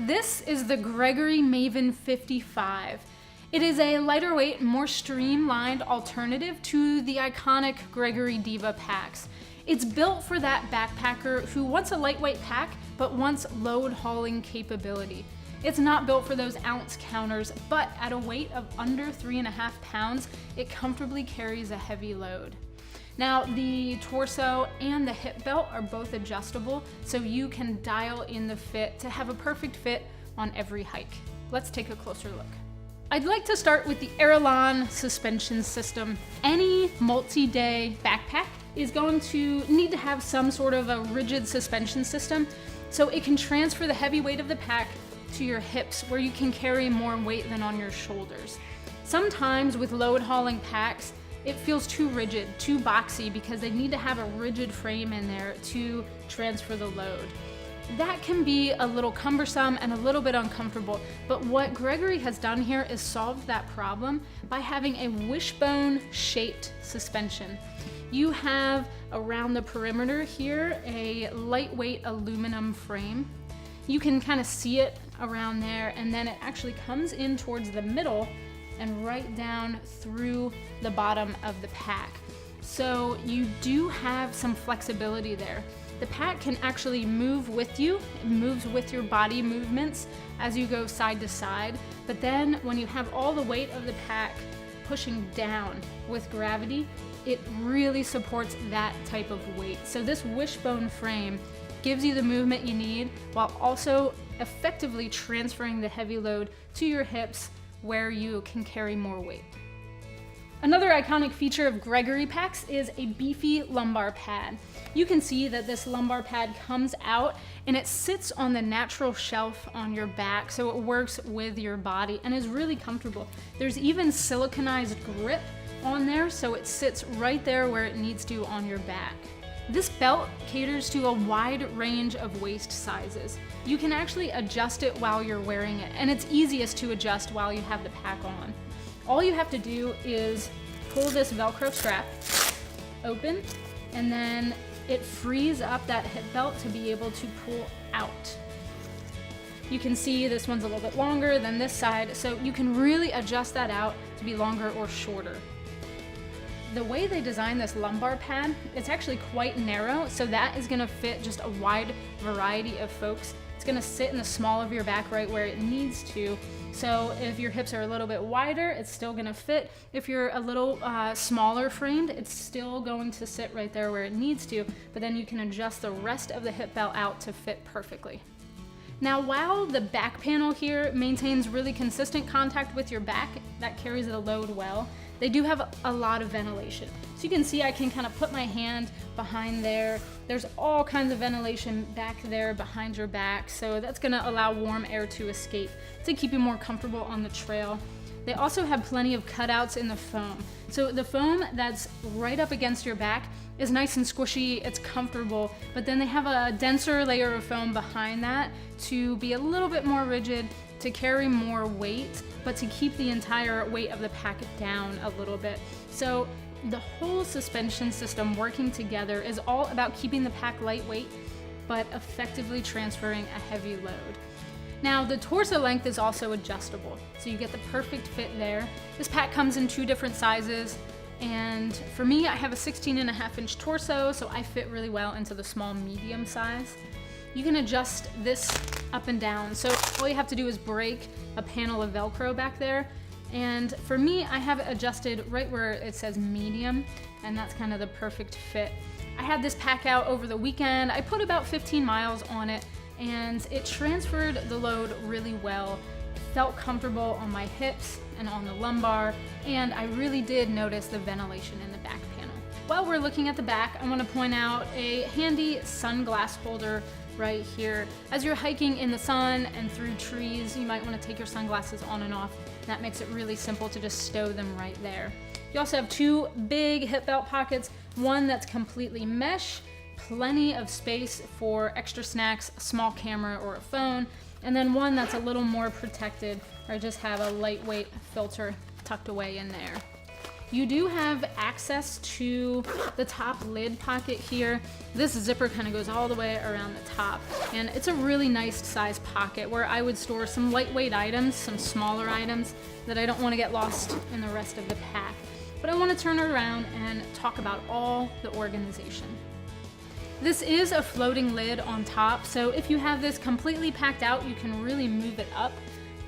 This is the Gregory Maven 55. It is a lighter weight, more streamlined alternative to the iconic Gregory Diva packs. It's built for that backpacker who wants a lightweight pack, but wants load hauling capability. It's not built for those ounce counters, but at a weight of under 3.5 pounds, it comfortably carries a heavy load. Now, the torso and the hip belt are both adjustable, so you can dial in the fit to have a perfect fit on every hike. Let's take a closer look. I'd like to start with the Airlon suspension system. Any multi-day backpack is going to need to have some sort of a rigid suspension system, so it can transfer the heavy weight of the pack to your hips where you can carry more weight than on your shoulders. Sometimes with load hauling packs, it feels too rigid, too boxy, because they need to have a rigid frame in there to transfer the load. That can be a little cumbersome and a little bit uncomfortable, but what Gregory has done here is solved that problem by having a wishbone shaped suspension. You have around the perimeter here a lightweight aluminum frame. You can kind of see it around there, and then it actually comes in towards the middle and right down through the bottom of the pack. So you do have some flexibility there. The pack can actually move with you. It moves with your body movements as you go side to side. But then when you have all the weight of the pack pushing down with gravity, it really supports that type of weight. So this wishbone frame gives you the movement you need while also effectively transferring the heavy load to your hips where you can carry more weight. Another iconic feature of Gregory packs is a beefy lumbar pad. You can see that this lumbar pad comes out and it sits on the natural shelf on your back, so it works with your body and is really comfortable. There's even siliconized grip on there, so it sits right there where it needs to on your back. This belt caters to a wide range of waist sizes. You can actually adjust it while you're wearing it, and it's easiest to adjust while you have the pack on. All you have to do is pull this Velcro strap open, and then it frees up that hip belt to be able to pull out. You can see this one's a little bit longer than this side, so you can really adjust that out to be longer or shorter. The way they designed this lumbar pad, it's actually quite narrow, so that is gonna fit just a wide variety of folks. It's gonna sit in the small of your back right where it needs to. So if your hips are a little bit wider, it's still gonna fit. If you're a little smaller framed, it's still going to sit right there where it needs to, but then you can adjust the rest of the hip belt out to fit perfectly. Now, while the back panel here maintains really consistent contact with your back, that carries the load well, they do have a lot of ventilation. So you can see I can kind of put my hand behind there. There's all kinds of ventilation back there behind your back, so that's gonna allow warm air to escape to keep you more comfortable on the trail. They also have plenty of cutouts in the foam. So the foam that's right up against your back is nice and squishy, it's comfortable, but then they have a denser layer of foam behind that to be a little bit more rigid, to carry more weight, but to keep the entire weight of the pack down a little bit. So the whole suspension system working together is all about keeping the pack lightweight, but effectively transferring a heavy load. Now, the torso length is also adjustable, so you get the perfect fit there. This pack comes in 2 different sizes, and for me, I have a 16.5-inch torso, so I fit really well into the small medium size. You can adjust this up and down, so all you have to do is break a panel of Velcro back there, and for me, I have it adjusted right where it says medium, and that's kind of the perfect fit. I had this pack out over the weekend. I put about 15 miles on it, and it transferred the load really well. It felt comfortable on my hips and on the lumbar, and I really did notice the ventilation in the back panel. While we're looking at the back, I want to point out a handy sunglass holder right here. As you're hiking in the sun and through trees, you might want to take your sunglasses on and off. That makes it really simple to just stow them right there. You also have 2 big hip belt pockets, one that's completely mesh, plenty of space for extra snacks, a small camera or a phone, and then one that's a little more protected, or just have a lightweight filter tucked away in there. You do have access to the top lid pocket here. This zipper kind of goes all the way around the top, and it's a really nice size pocket where I would store some lightweight items, some smaller items that I don't want to get lost in the rest of the pack. But I want to turn it around and talk about all the organization. This is a floating lid on top, so if you have this completely packed out, you can really move it up.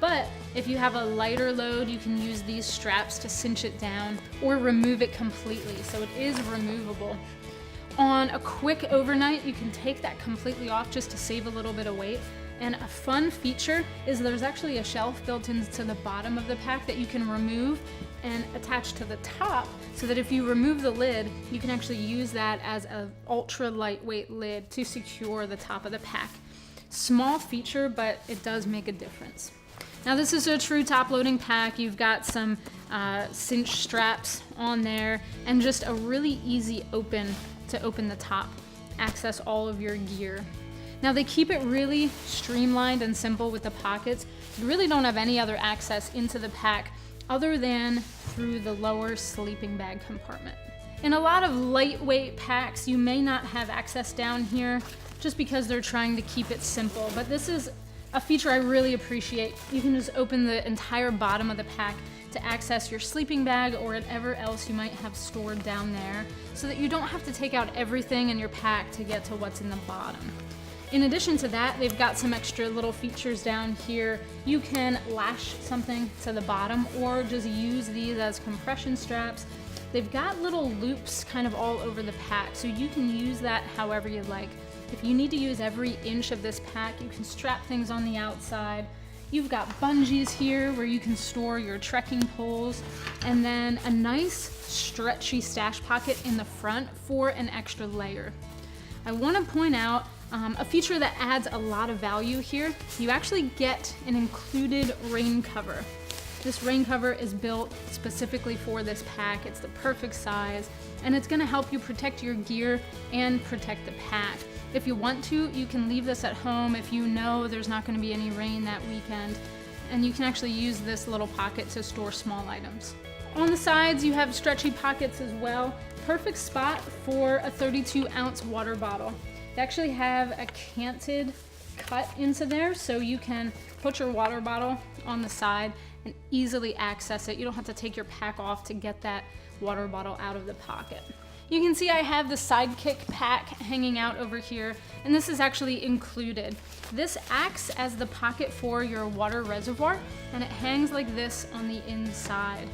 But if you have a lighter load, you can use these straps to cinch it down or remove it completely, so it is removable. On a quick overnight, you can take that completely off just to save a little bit of weight. And a fun feature is there's actually a shelf built into the bottom of the pack that you can remove and attach to the top, so that if you remove the lid, you can actually use that as an ultra lightweight lid to secure the top of the pack. Small feature, but it does make a difference. Now this is a true top loading pack. You've got some cinch straps on there and just a really easy open to open the top, access all of your gear. Now they keep it really streamlined and simple with the pockets. You really don't have any other access into the pack other than through the lower sleeping bag compartment. In a lot of lightweight packs, you may not have access down here just because they're trying to keep it simple, but this is a feature I really appreciate. You can just open the entire bottom of the pack to access your sleeping bag or whatever else you might have stored down there, so that you don't have to take out everything in your pack to get to what's in the bottom. In addition to that, they've got some extra little features down here. You can lash something to the bottom or just use these as compression straps. They've got little loops kind of all over the pack, so you can use that however you like. If you need to use every inch of this pack, you can strap things on the outside. You've got bungees here where you can store your trekking poles, and then a nice stretchy stash pocket in the front for an extra layer. I want to point out a feature that adds a lot of value here. You actually get an included rain cover. This rain cover is built specifically for this pack. It's the perfect size, and it's going to help you protect your gear and protect the pack. If you want to, you can leave this at home if you know there's not going to be any rain that weekend, and you can actually use this little pocket to store small items. On the sides, you have stretchy pockets as well. Perfect spot for a 32-ounce water bottle. They actually have a canted cut into there, so you can put your water bottle on the side and easily access it. You don't have to take your pack off to get that water bottle out of the pocket. You can see I have the Sidekick pack hanging out over here, and this is actually included. This acts as the pocket for your water reservoir, and it hangs like this on the inside.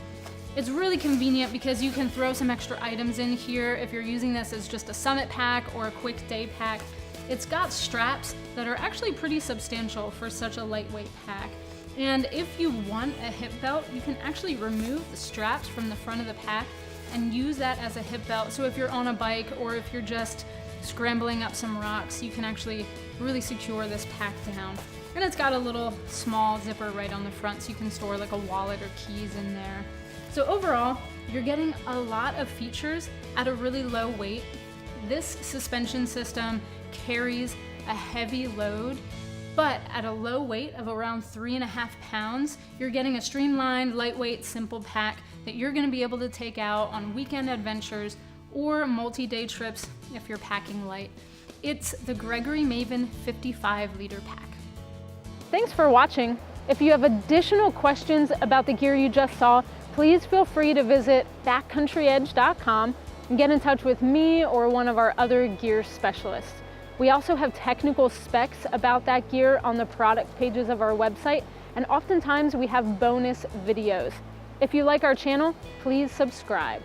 It's really convenient because you can throw some extra items in here if you're using this as just a summit pack or a quick day pack. It's got straps that are actually pretty substantial for such a lightweight pack. And if you want a hip belt, you can actually remove the straps from the front of the pack and use that as a hip belt. So if you're on a bike or if you're just scrambling up some rocks, you can actually really secure this pack down. And it's got a little small zipper right on the front, so you can store like a wallet or keys in there. So overall, you're getting a lot of features at a really low weight. This suspension system carries a heavy load, but at a low weight of around 3.5 pounds, you're getting a streamlined, lightweight, simple pack that you're gonna be able to take out on weekend adventures or multi-day trips if you're packing light. It's the Gregory Maven 55-liter pack. Thanks for watching. If you have additional questions about the gear you just saw, please feel free to visit backcountryedge.com and get in touch with me or one of our other gear specialists. We also have technical specs about that gear on the product pages of our website, and oftentimes we have bonus videos. If you like our channel, please subscribe.